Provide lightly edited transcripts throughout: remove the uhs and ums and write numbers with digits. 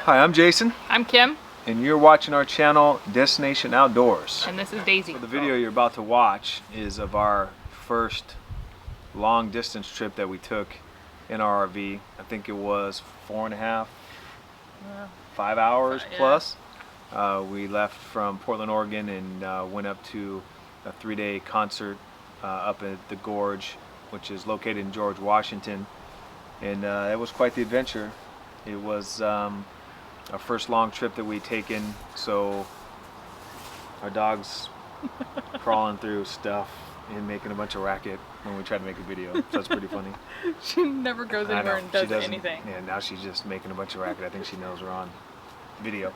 Hi, I'm Jason. I'm Kim. And you're watching our channel, Destination Outdoors. And this is Daisy. So the video you're about to watch is of our first long distance trip that we took in our RV. I think it was 4.5, 5 hours plus. We left from Portland, Oregon and went up to a 3-day concert up at the Gorge, which is located in George, Washington. And it was quite the adventure. It was our first long trip that we'd taken, so our dog's crawling through stuff and making a bunch of racket when we try to make a video, so that's pretty funny. She never goes anywhere and does anything. Yeah, now she's just making a bunch of racket. I think she knows we're on video.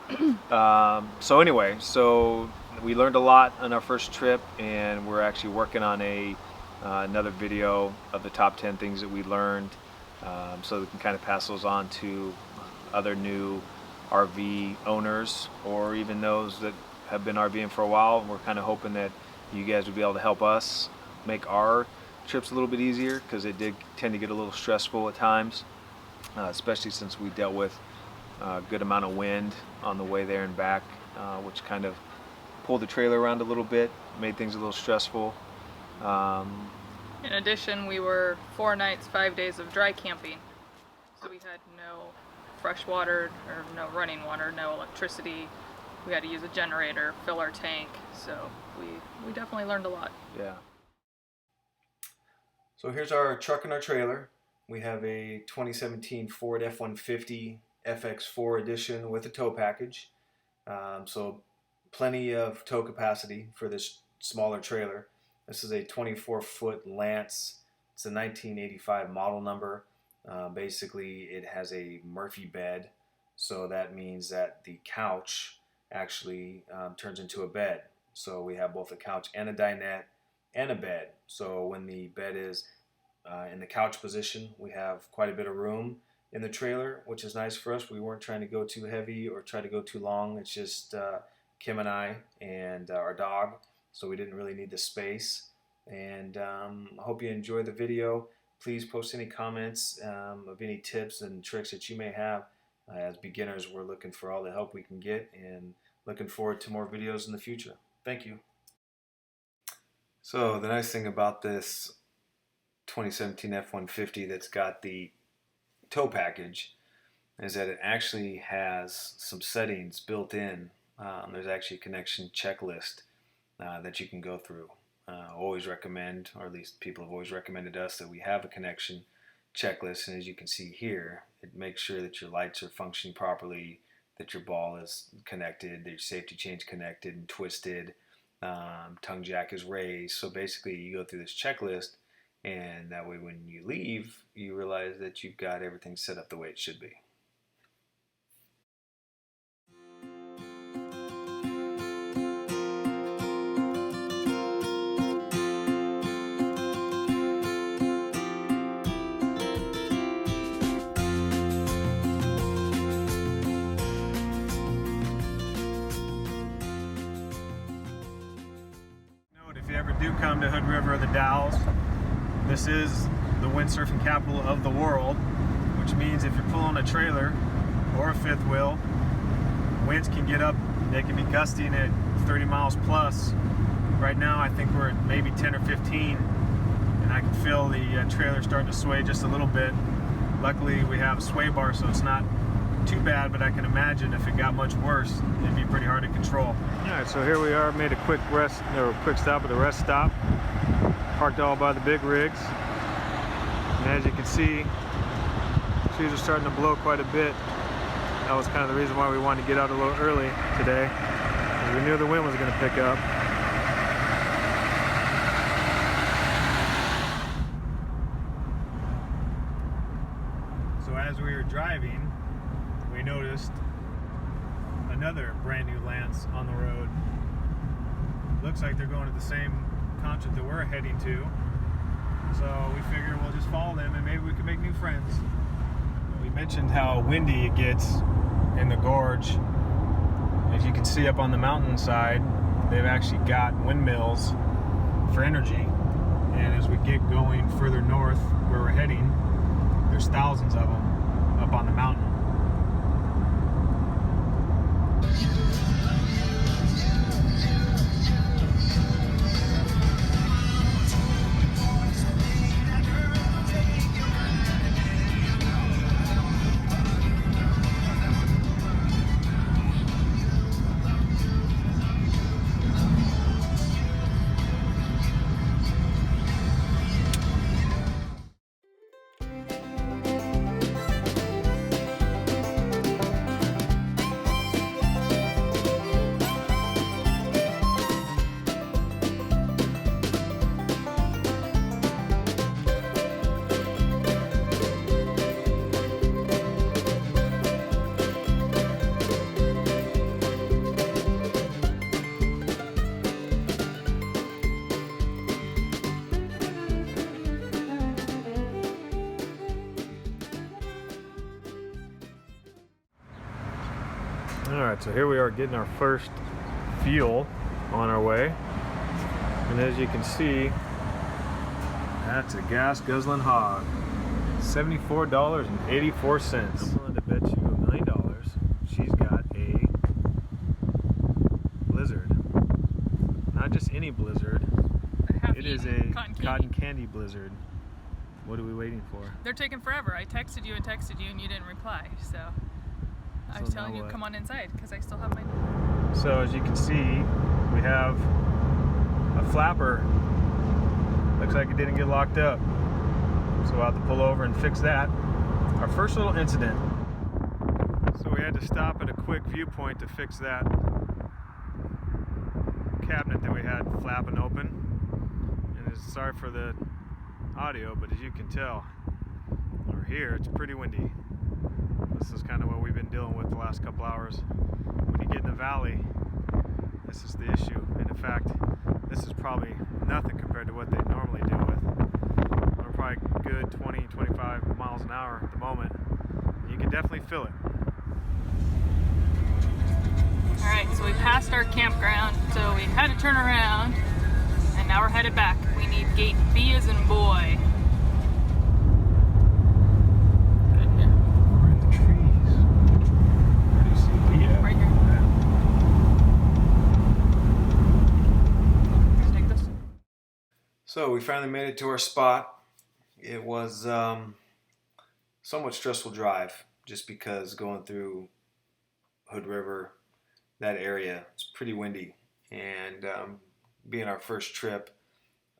So anyway, so we learned a lot on our first trip, and we're actually working on another video of the top 10 things that we learned, so we can kind of pass those on to other new RV owners, or even those that have been RVing for a while. We're kind of hoping that you guys would be able to help us make our trips a little bit easier, because it did tend to get a little stressful at times, especially since we dealt with a good amount of wind on the way there and back, which kind of pulled the trailer around a little bit, made things a little stressful. In addition, we were 4 nights, 5 days of dry camping, so we had no fresh water, or no running water, no electricity. We had to use a generator, fill our tank, so we definitely learned a lot. Yeah. So here's our truck and our trailer. We have a 2017 Ford F-150 FX4 edition with a tow package. So plenty of tow capacity for this smaller trailer. This is a 24-foot Lance. It's a 1985 model number. Basically, it has a Murphy bed, so that means that the couch actually turns into a bed. So we have both a couch and a dinette and a bed. So when the bed is in the couch position, we have quite a bit of room in the trailer, which is nice for us. We weren't trying to go too heavy or try to go too long. It's just Kim and I and our dog, so we didn't really need the space. And I hope you enjoy the video. Please post any comments of any tips and tricks that you may have. As beginners, we're looking for all the help we can get, and looking forward to more videos in the future. Thank you. So the nice thing about this 2017 F-150 that's got the tow package is that it actually has some settings built in. There's actually a connection checklist that you can go through. Always recommend, or at least people have always recommended us, that we have a connection checklist. And as you can see here, it makes sure that your lights are functioning properly, that your ball is connected, that your safety chain's connected and twisted, tongue jack is raised. So basically you go through this checklist, and that way when you leave, you realize that you've got everything set up the way it should be. If you ever do come to Hood River or the Dalles, this is the windsurfing capital of the world, which means if you're pulling a trailer or a fifth wheel, winds can get up, they can be gusting at 30 miles plus. Right now I think we're at maybe 10 or 15, and I can feel the trailer starting to sway just a little bit. Luckily we have a sway bar, so it's not too bad, but I can imagine if it got much worse, it'd be pretty hard to control. Alright, so here we are, made a quick rest, or a quick stop at the rest stop. Parked all by the big rigs. And as you can see, trees are starting to blow quite a bit. That was kind of the reason why we wanted to get out a little early today. We knew the wind was going to pick up. So as we were driving, we noticed another brand new Lance on the road. Looks like they're going to the same concert that we're heading to. So we figured we'll just follow them and maybe we can make new friends. We mentioned how windy it gets in the gorge. As you can see up on the mountainside, they've actually got windmills for energy. And as we get going further north where we're heading, there's thousands of them up on the mountain. Alright, so here we are getting our first fuel on our way. And as you can see, that's a gas guzzling hog. $74.84. I'm willing to bet you $1 million she's got a blizzard. Not just any blizzard. It is a cotton candy blizzard. What are we waiting for? They're taking forever. I texted you and you didn't reply. So I was telling you come on inside because I still have my... So as you can see, we have a flapper. Looks like it didn't get locked up. So we'll have to pull over and fix that. Our first little incident. So we had to stop at a quick viewpoint to fix that cabinet that we had flapping open. And sorry for the audio, but as you can tell, over here it's pretty windy. This is kind of what we've been dealing with the last couple hours. When you get in the valley, this is the issue. And in fact, this is probably nothing compared to what they normally deal with. We're probably good 20, 25 miles an hour at the moment. You can definitely feel it. Alright, so we passed our campground, so we had to turn around, and now we're headed back. We need gate B as in boy. Good here. We're in the trees. Where do you see B at? Right here. Let's take this. So we finally made it to our spot. It was somewhat stressful drive just because going through Hood River, that area, it's pretty windy, and being our first trip,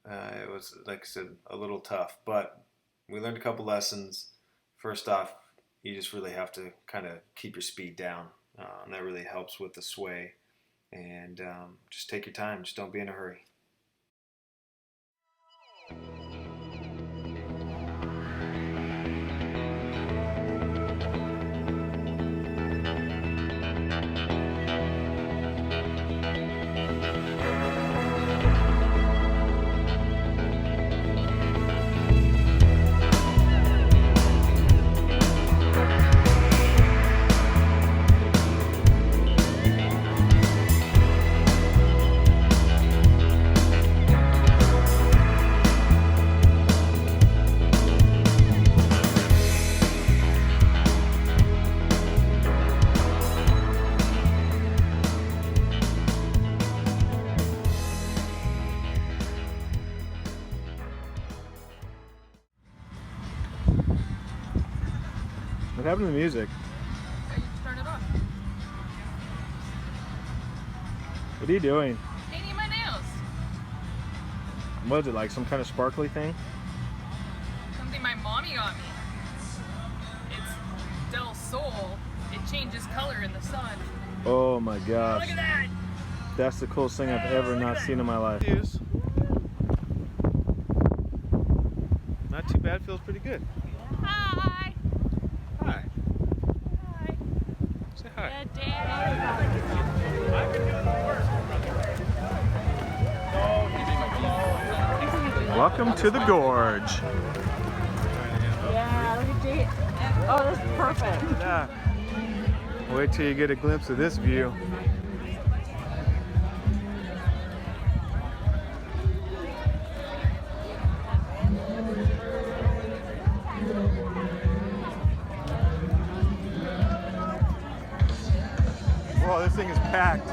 it was, like I said, a little tough, but we learned a couple lessons. First off, you just really have to kind of keep your speed down, and that really helps with the sway, and just take your time, just don't be in a hurry. What happened to the music? Okay, just turn it off. What are you doing? Painting my nails. What is it, like some kind of sparkly thing? Something my mommy got me. It's Del Sol. It changes color in the sun. Oh my gosh. Look at that! That's the coolest thing I've ever not seen in my life. Not too bad, feels pretty good. Hi! Hi. Hi. Say hi. Welcome to the gorge. Yeah, look at Jay. Oh, that's perfect. Look at that. Wait till you get a glimpse of this view. Whoa, this thing is packed.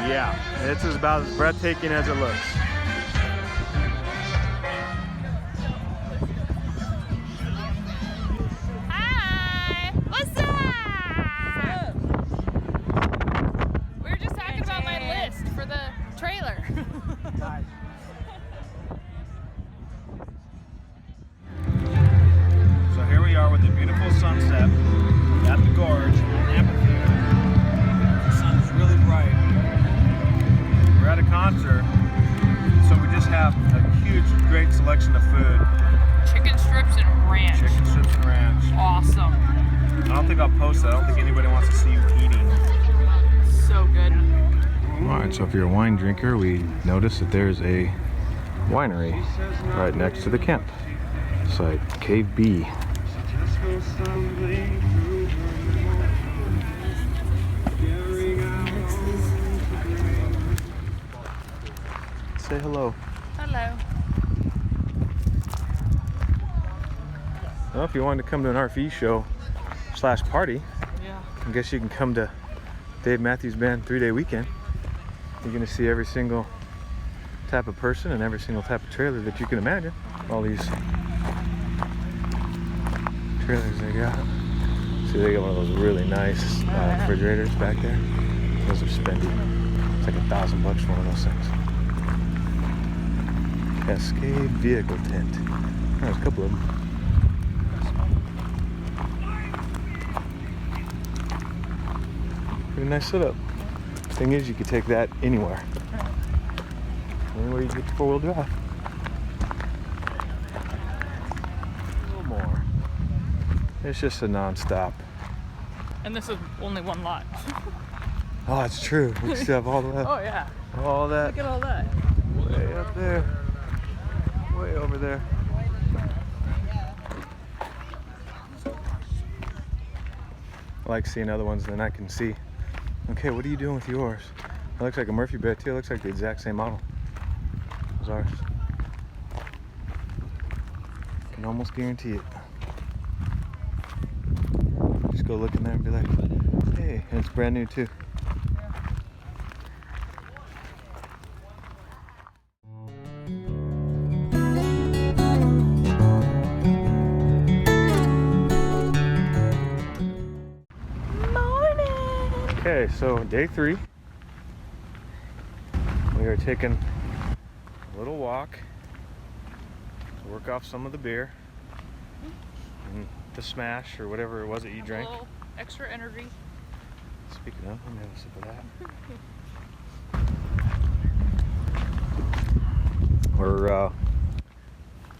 Yeah, it's about as breathtaking as it looks. Hi! What's up? We were just talking about my list for the trailer. So here we are with the beautiful sunset at the gorge, amphitheater. The sun's really bright. We're at a concert, great selection of food. Chicken strips and ranch. Chicken strips and ranch. Awesome. I don't think I'll post that. I don't think anybody wants to see you eating. So good. Alright, so if you're a wine drinker, we noticed that there's a winery right next to the camp site, Cave B. Say hello. Hello. Well, if you wanted to come to an RV show / party, Yeah. I guess you can come to Dave Matthews Band 3-day weekend. You're going to see every single type of person and every single type of trailer that you can imagine. All these trailers they got. See, they got one of those really nice refrigerators back there. Those are spendy. It's like $1,000 for one of those things. Cascade vehicle tent. There's a couple of them. Pretty nice setup. Thing is, you could take that anywhere. Anywhere you get your 4-wheel drive. A little more. It's just a non-stop. And this is only one lot. Oh, it's true. We still have all that. Oh yeah. All that. Look at all that. Way up there. Way over there. I like seeing other ones than I can see. Okay, what are you doing with yours? It looks like a Murphy bed too. It looks like the exact same model as ours. Can almost guarantee it. Just go look in there and be like, hey, and it's brand new too. Okay, so day 3. We are taking a little walk to work off some of the beer and the smash or whatever it was that you drank. A little extra energy. Speaking of, let me have a sip of that. We're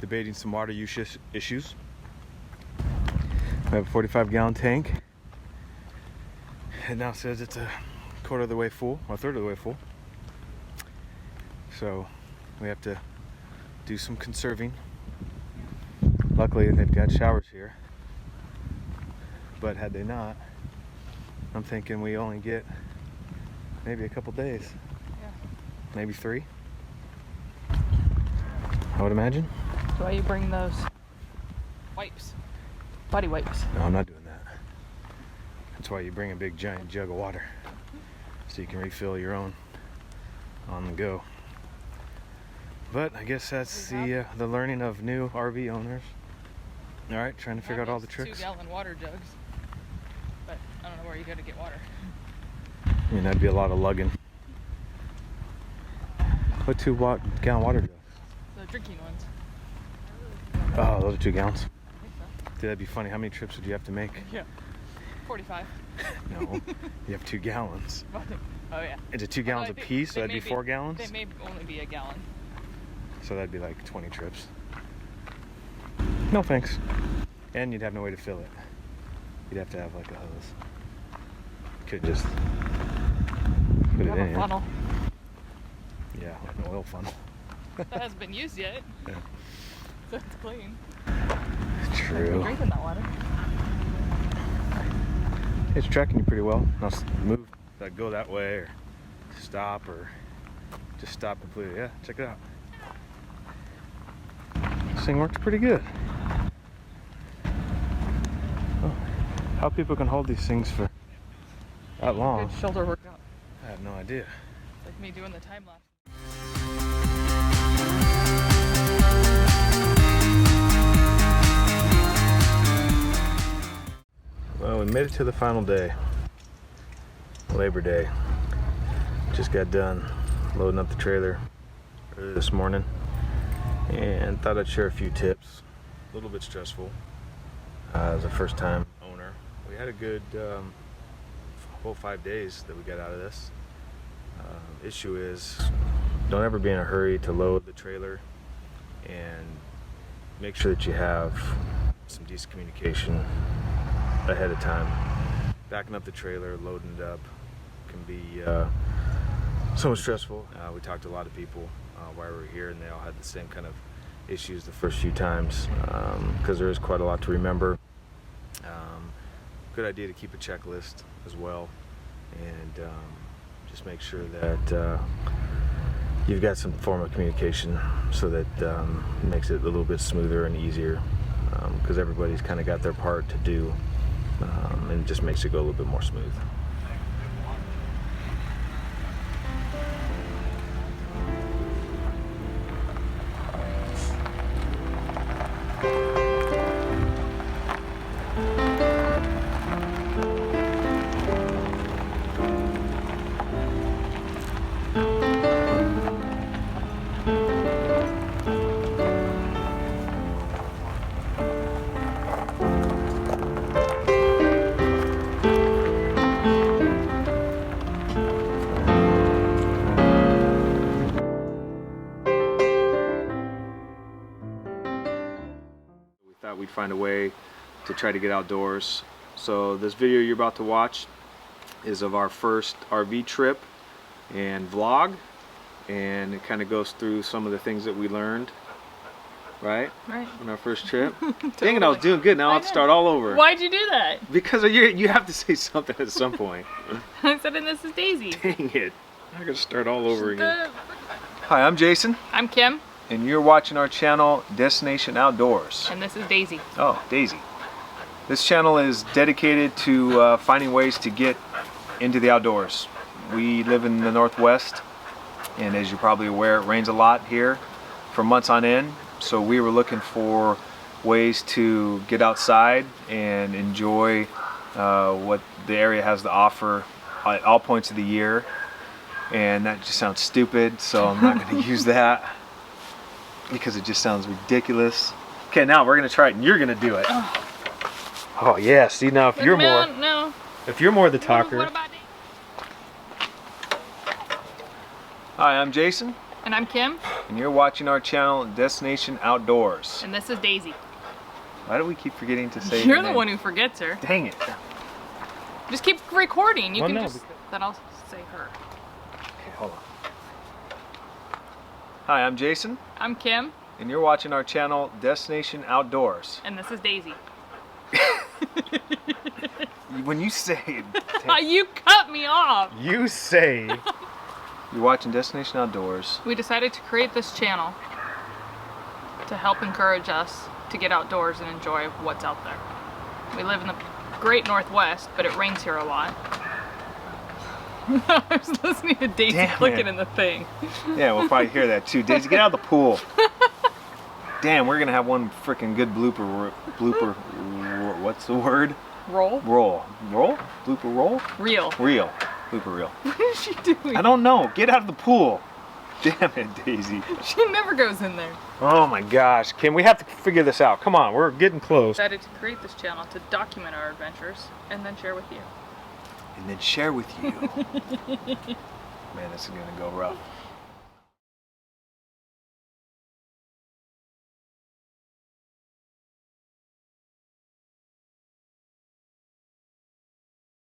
debating some water use issues. We have a 45-gallon tank. It now says it's a quarter of the way full, or a third of the way full. So we have to do some conserving. Luckily they've got showers here. But had they not, I'm thinking we only get maybe a couple days. Yeah. Maybe 3. I would imagine. That's why you bring those wipes. Body wipes. No, I'm not doing that. That's why you bring a big giant jug of water, so you can refill your own on the go. But I guess that's the learning of new RV owners. All right, trying to figure out all the tricks. 2-gallon water jugs, but I don't know where you go to get water. I mean, that'd be a lot of lugging. What 2-gallon water jugs? The drinking ones. Oh, those are 2 gallons. I think so. Dude, that'd be funny. How many trips would you have to make? Yeah. 45. No, you have 2 gallons. Oh yeah. Is it 2 gallons a piece? So that'd be 4 gallons? They may only be a gallon. So that'd be like 20 trips. No thanks. And you'd have no way to fill it. You'd have to have like a hose. Could just put it Have in. a funnel. Yeah, like an oil funnel. That hasn't been used yet. Yeah. So it's clean. True. Drinking that water. It's tracking you pretty well. Now move, like go that way, or stop, or just stop completely. Yeah, check it out. This thing works pretty good. Oh, how people can hold these things for that long? Good shoulder workout. I have no idea. Like me doing the time lapse. Well, we made it to the final day, Labor Day. Just got done loading up the trailer early this morning and thought I'd share a few tips. A little bit stressful as a first-time owner. We had a good whole 5 days that we got out of this. Issue is, don't ever be in a hurry to load the trailer and make sure that you have some decent communication ahead of time. Backing up the trailer, loading it up can be somewhat stressful. We talked to a lot of people while we were here, and they all had the same kind of issues the first few times, because there is quite a lot to remember. Good idea to keep a checklist as well, and just make sure that you've got some form of communication so that it makes it a little bit smoother and easier, because everybody's kind of got their part to do, and it just makes it go a little bit more smooth. Thought we'd find a way to try to get outdoors. So this video you're about to watch is of our first RV trip and vlog, and it kind of goes through some of the things that we learned, right on our first trip. Totally. Dang it, I was doing good. Now I have to start all over. Why'd you do that? Because you have to say something at some point. I said, and this is Daisy. Dang it, I gotta start all over again. Hi, I'm Jason, I'm Kim, and you're watching our channel Destination Outdoors. and this is Daisy. Oh, Daisy. This channel is dedicated to finding ways to get into the outdoors. We live in the Northwest, and as you're probably aware, it rains a lot here for months on end. So we were looking for ways to get outside and enjoy what the area has to offer at all points of the year. And that just sounds stupid, so I'm not going to use that, because it just sounds ridiculous. Okay, now we're gonna try it, and you're gonna do it. Oh yeah, see now if you're more, No. if you're more the talker. What about Daisy? Hi, I'm Jason, And I'm Kim, and you're watching our channel Destination Outdoors. and this is Daisy. Why do we keep forgetting to say You're her the name? one who forgets her. Dang it. Just keep recording. You Well, can no, just. because- Then I'll say her. Okay, hold on. Hi, I'm Jason, I'm Kim, and you're watching our channel Destination Outdoors. and this is Daisy. When you say, You cut me off. you say, you're watching Destination Outdoors. We decided to create this channel to help encourage us to get outdoors and enjoy what's out there. We live in the great Northwest, but it rains here a lot. I was listening to Daisy Damn clicking it. in the thing. Yeah, we'll probably hear that too. Daisy, get out of the pool. Damn, we're gonna have one freaking good blooper. What's the word? Roll? Roll. Blooper roll? Reel. Reel. Blooper reel. What is she doing? I don't know. Get out of the pool. Damn it, Daisy. She never goes in there. Oh my gosh, Kim, we have to figure this out. Come on, we're getting close. Decided to create this channel to document our adventures and then share with you. And then share with you. Man, this is gonna go rough.